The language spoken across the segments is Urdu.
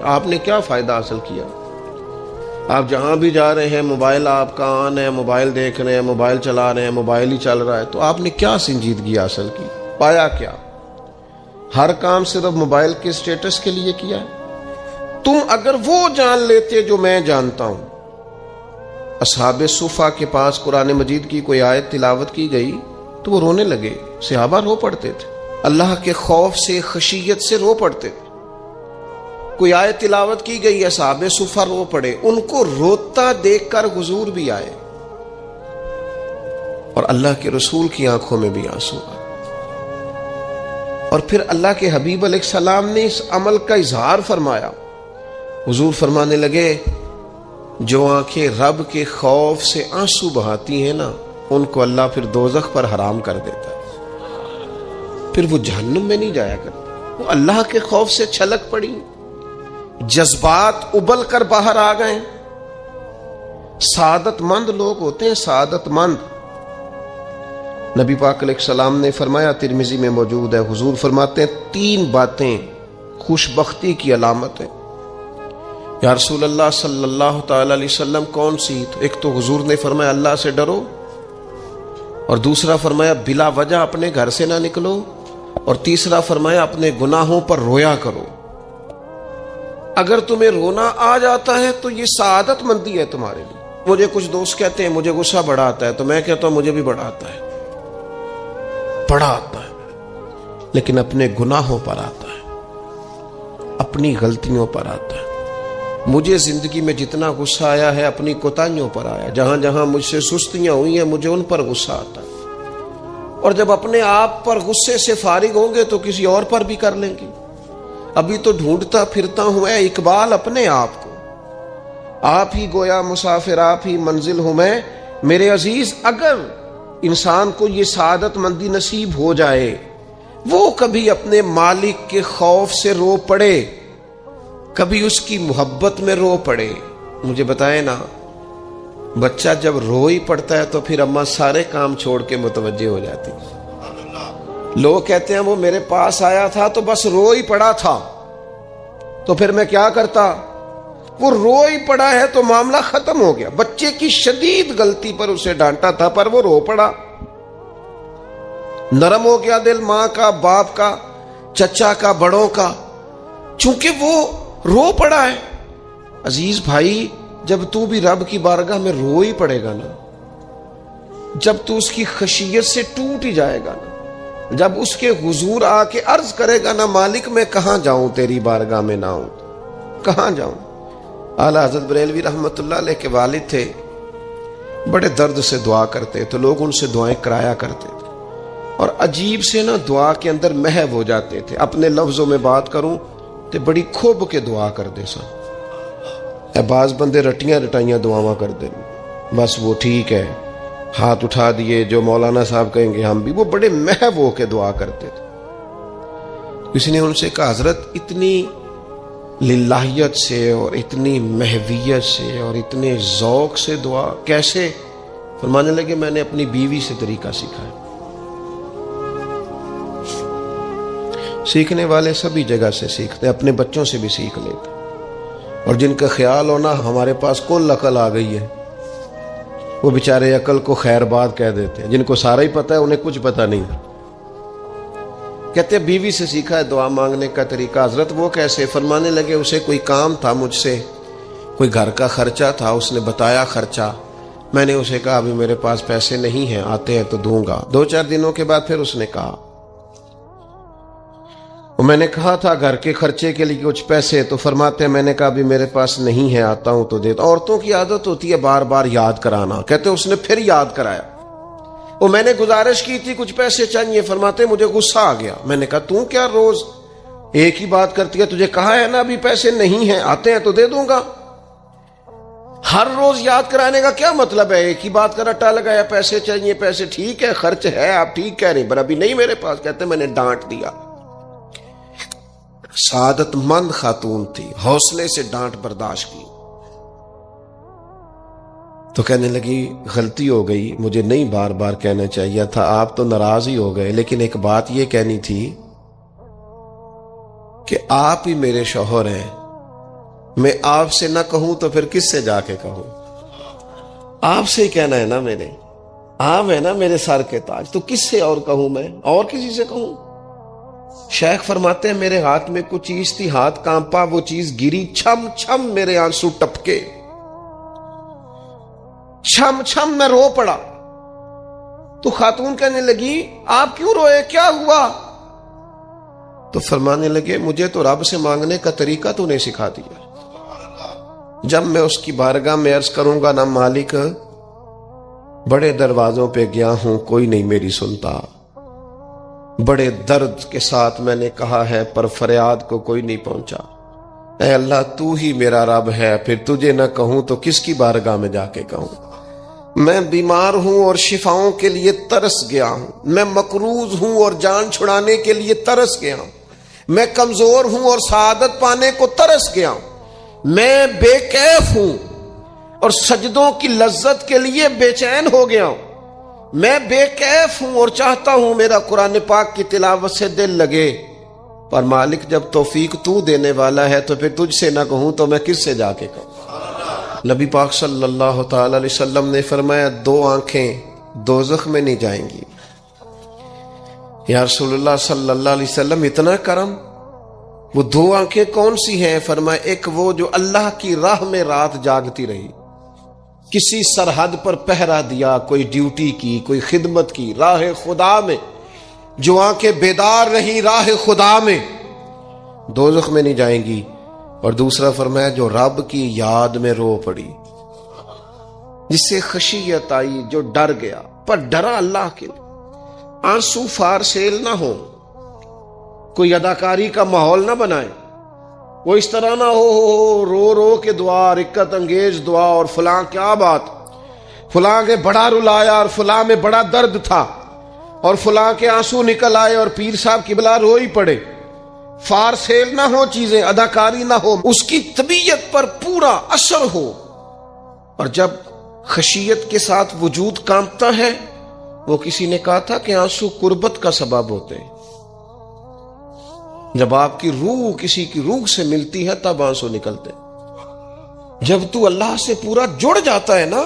آپ نے کیا فائدہ حاصل کیا؟ آپ جہاں بھی جا رہے ہیں موبائل آپ کا آن ہے، موبائل دیکھ رہے ہیں، موبائل چلا رہے ہیں، موبائل ہی چل رہا ہے، تو آپ نے کیا سنجیدگی حاصل کی؟ پایا کیا؟ ہر کام صرف موبائل کے سٹیٹس کے لیے کیا ہے؟ تم اگر وہ جان لیتے جو میں جانتا ہوں، اصحاب صفا کے پاس قرآن مجید کی کوئی آیت تلاوت کی گئی تو وہ رونے لگے، صحابہ رو پڑتے تھے، اللہ کے خوف سے، خشیت سے رو پڑتے تھے۔ کوئی آیت تلاوت کی گئی، اصحاب صفا رو پڑے، ان کو روتا دیکھ کر حضور بھی آئے اور اللہ کے رسول کی آنکھوں میں بھی آنسو آئے۔ اور پھر اللہ کے حبیب علیہ السلام نے اس عمل کا اظہار فرمایا۔ حضور فرمانے لگے، جو آنکھیں رب کے خوف سے آنسو بہاتی ہیں نا، ان کو اللہ پھر دوزخ پر حرام کر دیتا ہے، پھر وہ جہنم میں نہیں جایا کرتا۔ وہ اللہ کے خوف سے چھلک پڑی، جذبات ابل کر باہر آ گئے۔ سعادت مند لوگ ہوتے ہیں، سعادت مند۔ نبی پاک علیہ السلام نے فرمایا، ترمذی میں موجود ہے، حضور فرماتے ہیں 3 باتیں خوش بختی کی علامت ہیں۔ یا رسول اللہ صلی اللہ تعالی علیہ وسلم کون سی؟ تو ایک تو حضور نے فرمایا اللہ سے ڈرو، اور دوسرا فرمایا بلا وجہ اپنے گھر سے نہ نکلو، اور تیسرا فرمایا اپنے گناہوں پر رویا کرو۔ اگر تمہیں رونا آ جاتا ہے تو یہ سعادت مندی ہے تمہارے لیے۔ مجھے کچھ دوست کہتے ہیں مجھے غصہ بڑا آتا ہے، تو میں کہتا ہوں مجھے بھی بڑا آتا ہے، بڑا آتا ہے، لیکن اپنے گناہوں پر آتا ہے، اپنی غلطیوں پر آتا ہے۔ مجھے زندگی میں جتنا غصہ آیا ہے اپنی کوتاہیوں پر آیا، جہاں جہاں مجھ سے سستیاں ہوئی ہیں مجھے ان پر غصہ آتا ہے۔ اور جب اپنے آپ پر غصے سے فارغ ہوں گے تو کسی اور پر بھی کر لیں گے۔ ابھی تو ڈھونڈتا پھرتا ہوں اے اقبال اپنے آپ کو، آپ ہی گویا مسافر، آپ ہی منزل ہوں میں۔ میرے عزیز، اگر انسان کو یہ سعادت مندی نصیب ہو جائے، وہ کبھی اپنے مالک کے خوف سے رو پڑے، کبھی اس کی محبت میں رو پڑے۔ مجھے بتائیں نا، بچہ جب رو ہی پڑتا ہے تو پھر اماں سارے کام چھوڑ کے متوجہ ہو جاتی۔ لوگ کہتے ہیں وہ میرے پاس آیا تھا تو بس رو ہی پڑا تھا، تو پھر میں کیا کرتا؟ وہ رو ہی پڑا ہے تو معاملہ ختم ہو گیا۔ بچے کی شدید غلطی پر اسے ڈانٹا تھا پر وہ رو پڑا، نرم ہو گیا دل ماں کا، باپ کا، چچا کا، بڑوں کا، چونکہ وہ رو پڑا ہے۔ عزیز بھائی، جب تو بھی رب کی بارگاہ میں رو ہی پڑے گا نا، جب تو اس کی خشیت سے ٹوٹ ہی جائے گا نا، جب اس کے حضور آ کے عرض کرے گا نا، مالک میں کہاں جاؤں تیری بارگاہ میں نہ ہوں، کہاں جاؤں؟ اعلیٰ حضرت بریلوی رحمت اللہ علیہ کے والد تھے، بڑے درد سے دعا کرتے تو لوگ ان سے دعائیں کرایا کرتے تھے، اور عجیب سے نا دعا کے اندر محو ہو جاتے تھے۔ اپنے لفظوں میں بات کروں تو بڑی کھوب کے دعا کر دے سن۔ بعض بندے رٹیاں رٹائیاں دعاواں کر دیں، بس وہ ٹھیک ہے، ہاتھ اٹھا دیے جو مولانا صاحب کہیں گے ہم بھی، وہ بڑے محو ہو کے دعا کرتے تھے۔ کسی نے ان سے کہا حضرت اتنی للہیت سے اور اتنی محویت سے اور اتنے ذوق سے دعا کیسے؟ فرمانے لگے میں نے اپنی بیوی سے طریقہ سیکھا ہے۔ سیکھنے والے سبھی جگہ سے سیکھتے، اپنے بچوں سے بھی سیکھ لیتے، اور جن کا خیال ہونا ہمارے پاس کل عقل آ گئی ہے، وہ بیچارے عقل کو خیر بات کہہ دیتے ہیں، جن کو سارا ہی پتہ ہے انہیں کچھ پتہ نہیں۔ کہتے بیوی سے سیکھا ہے دعا مانگنے کا طریقہ۔ حضرت وہ کیسے؟ فرمانے لگے اسے کوئی کام تھا مجھ سے، کوئی گھر کا خرچہ تھا، اس نے بتایا خرچہ، میں نے اسے کہا ابھی میرے پاس پیسے نہیں ہیں، آتے ہیں تو دوں گا۔ 2-4 دنوں کے بعد پھر اس نے کہا، میں نے کہا تھا گھر کے خرچے کے لیے کچھ پیسے، تو فرماتے ہیں میں نے کہا ابھی میرے پاس نہیں ہے، آتا ہوں تو دیتا۔ عورتوں کی عادت ہوتی ہے بار بار یاد کرانا، کہتے اس نے پھر یاد کرایا، وہ میں نے گزارش کی تھی کچھ پیسے چاہیے، فرماتے مجھے غصہ آ گیا۔ میں نے کہا تو کیا روز ایک ہی بات کرتی ہے، تجھے کہا ہے نا ابھی پیسے نہیں ہیں، آتے ہیں تو دے دوں گا۔ ہر روز یاد کرانے کا کیا مطلب ہے؟ ایک ہی بات کا رٹا لگایا، پیسے چاہیے، پیسے ٹھیک ہے، خرچ ہے، آپ ٹھیک کہہ رہے ہیں، پر ابھی نہیں میرے پاس۔ کہتے میں نے ڈانٹ دیا۔ سعادت مند خاتون تھی، حوصلے سے ڈانٹ برداشت کی، تو کہنے لگی غلطی ہو گئی، مجھے نہیں بار بار کہنا چاہیے تھا، آپ تو ناراض ہی ہو گئے، لیکن ایک بات یہ کہنی تھی کہ آپ ہی میرے شوہر ہیں، میں آپ سے نہ کہوں تو پھر کس سے جا کے کہوں؟ آپ سے ہی کہنا ہے نا، میرے آپ ہے نا میرے سر کے تاج، تو کس سے اور کہوں؟ میں اور کسی سے کہوں؟ شیخ فرماتے ہیں میرے ہاتھ میں کچھ چیز تھی، ہاتھ کانپا، وہ چیز گری، چھم چھم میرے آنسو ٹپکے، چھم چھم میں رو پڑا۔ تو خاتون کہنے لگی آپ کیوں روئے، کیا ہوا؟ تو فرمانے لگے مجھے تو رب سے مانگنے کا طریقہ تو نے سکھا دیا، جب میں اس کی بارگاہ میں عرض کروں گا نا مالک بڑے دروازوں پہ گیا ہوں کوئی نہیں میری سنتا، بڑے درد کے ساتھ میں نے کہا ہے پر فریاد کو کوئی نہیں پہنچا، اے اللہ تو ہی میرا رب ہے، پھر تجھے نہ کہوں تو کس کی بارگاہ میں جا کے کہوں؟ میں بیمار ہوں اور شفاؤں کے لیے ترس گیا ہوں، میں مقروض ہوں اور جان چھڑانے کے لیے ترس گیا ہوں، میں کمزور ہوں اور سعادت پانے کو ترس گیا ہوں، میں بے کیف ہوں اور سجدوں کی لذت کے لیے بے چین ہو گیا ہوں، میں بے کیف ہوں اور چاہتا ہوں میرا قرآن پاک کی تلاوت سے دل لگے، پر مالک جب توفیق تو دینے والا ہے تو پھر تجھ سے نہ کہوں تو میں کس سے جا کے کہوں؟ نبی پاک صلی اللہ تعالی علیہ وسلم نے فرمایا 2 آنکھیں دوزخ میں نہیں جائیں گی۔ یا رسول اللہ صلی اللہ علیہ وسلم اتنا کرم، وہ 2 آنکھیں کون سی ہیں؟ فرمایا ایک وہ جو اللہ کی راہ میں رات جاگتی رہی، کسی سرحد پر پہرا دیا، کوئی ڈیوٹی کی، کوئی خدمت کی راہ خدا میں، جو آنکھیں بیدار رہی راہ خدا میں، دوزخ میں نہیں جائیں گی۔ اور دوسرا فرمایا جو رب کی یاد میں رو پڑی، جس سے خشیت آئی، جو ڈر گیا پر ڈرا اللہ کے لیے، آنسو فارسیل نہ ہو، کوئی اداکاری کا ماحول نہ بنائے، وہ اس طرح نہ ہو رو رو کے دعا، رکت انگیز دعا، اور فلاں کیا بات، فلاں کے بڑا رلایا اور فلاں میں بڑا درد تھا اور فلاں کے آنسو نکل آئے اور پیر صاحب قبلہ رو ہی پڑے۔ فارسیل نہ ہو چیزیں، اداکاری نہ ہو، اس کی طبیعت پر پورا اثر ہو۔ اور جب خشیت کے ساتھ وجود کانپتا ہے، وہ کسی نے کہا تھا کہ آنسو قربت کا سبب ہوتے ہیں، جب آپ کی روح کسی کی روح سے ملتی ہے تب آنسو نکلتے ہیں۔ جب تو اللہ سے پورا جڑ جاتا ہے نا،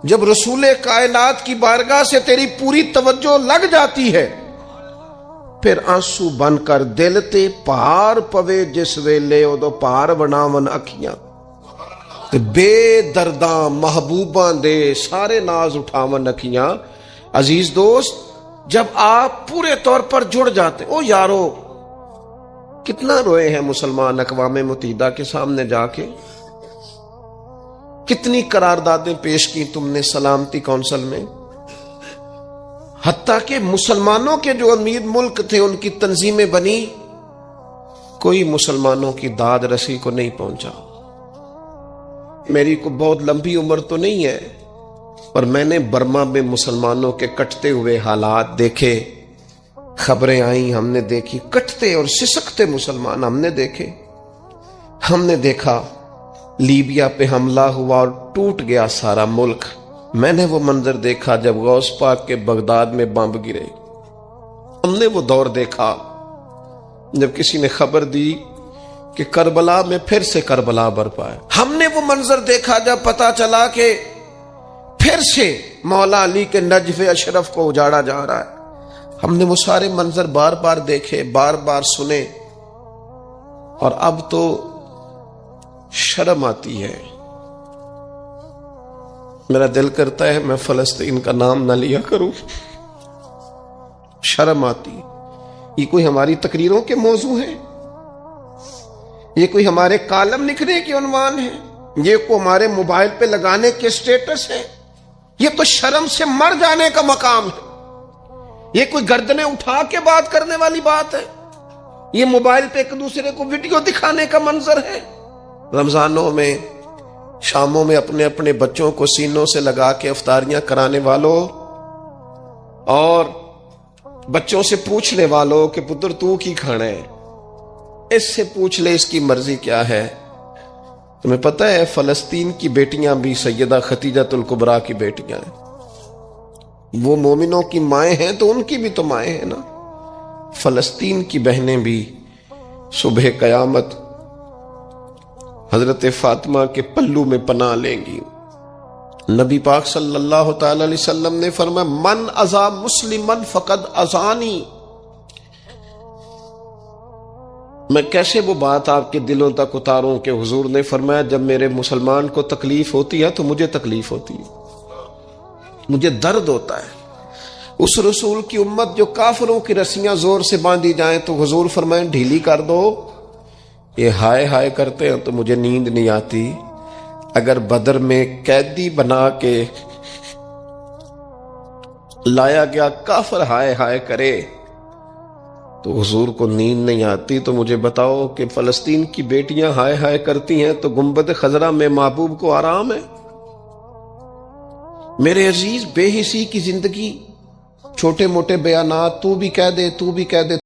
جب رسول کائنات کی بارگاہ سے تیری پوری توجہ لگ جاتی ہے، پھر آنسو بن کر دل تے پار پوے جس ویلے ادو پار بناون اکھیاں، تے بے درداں محبوباں دے سارے ناز اٹھاون اکھیاں۔ عزیز دوست، جب آپ پورے طور پر جڑ جاتے، او یارو کتنا روئے ہیں مسلمان اقوام متحدہ کے سامنے جا کے، کتنی قراردادیں پیش کی تم نے سلامتی کونسل میں، حتیٰ کہ مسلمانوں کے جو امیر ملک تھے ان کی تنظیمیں بنی، کوئی مسلمانوں کی داد رسی کو نہیں پہنچا۔ میری کو بہت لمبی عمر تو نہیں ہے، پر میں نے برما میں مسلمانوں کے کٹتے ہوئے حالات دیکھے، خبریں آئیں، ہم نے دیکھی، کٹتے اور سسکتے مسلمان ہم نے دیکھے۔ ہم نے دیکھا لیبیا پہ حملہ ہوا اور ٹوٹ گیا سارا ملک۔ میں نے وہ منظر دیکھا جب غوث پاک کے بغداد میں بمب گرے۔ ہم نے وہ دور دیکھا جب کسی نے خبر دی کہ کربلا میں پھر سے کربلا برپا ہے۔ ہم نے وہ منظر دیکھا جب پتا چلا کہ پھر سے مولا علی کے نجف اشرف کو اجاڑا جا رہا ہے۔ ہم نے وہ سارے منظر بار بار دیکھے، بار بار سنے، اور اب تو شرم آتی ہے۔ میرا دل کرتا ہے میں فلسطین کا نام نہ لیا کروں، شرم آتی۔ یہ کوئی ہماری تقریروں کے موضوع ہیں؟ یہ کوئی ہمارے کالم لکھنے کے عنوان ہیں؟ یہ کوئی ہمارے موبائل پہ لگانے کے سٹیٹس ہیں؟ یہ تو شرم سے مر جانے کا مقام ہے۔ یہ کوئی گردنیں اٹھا کے بات کرنے والی بات ہے؟ یہ موبائل پہ ایک دوسرے کو ویڈیو دکھانے کا منظر ہے؟ رمضانوں میں، شاموں میں اپنے اپنے بچوں کو سینوں سے لگا کے افطاریاں کرانے والوں، اور بچوں سے پوچھنے والوں کہ پتر تو کی کھانا ہے، اس سے پوچھ لے اس کی مرضی کیا ہے۔ تمہیں پتہ ہے فلسطین کی بیٹیاں بھی سیدہ ختیجۃ الکبریٰ کی بیٹیاں ہیں، وہ مومنوں کی مائیں ہیں تو ان کی بھی تو مائیں ہیں نا۔ فلسطین کی بہنیں بھی صبح قیامت حضرت فاطمہ کے پلو میں پناہ لیں گی۔ نبی پاک صلی اللہ تعالی علیہ وسلم نے فرمایا من اذا مسلمن فقد اذانی، میں کیسے وہ بات آپ کے دلوں تک اتاروں کہ حضور نے فرمایا جب میرے مسلمان کو تکلیف ہوتی ہے تو مجھے تکلیف ہوتی ہے، مجھے درد ہوتا ہے۔ اس رسول کی امت جو کافروں کی رسیاں زور سے باندھی جائیں تو حضور فرمائیں ڈھیلی کر دو، یہ ہائے ہائے کرتے ہیں تو مجھے نیند نہیں آتی۔ اگر بدر میں قیدی بنا کے لایا گیا کافر ہائے ہائے کرے تو حضور کو نیند نہیں آتی، تو مجھے بتاؤ کہ فلسطین کی بیٹیاں ہائے ہائے کرتی ہیں تو گنبد خضرا میں محبوب کو آرام ہے؟ میرے عزیز، بے حسی کی زندگی، چھوٹے موٹے بیانات، تو بھی کہہ دے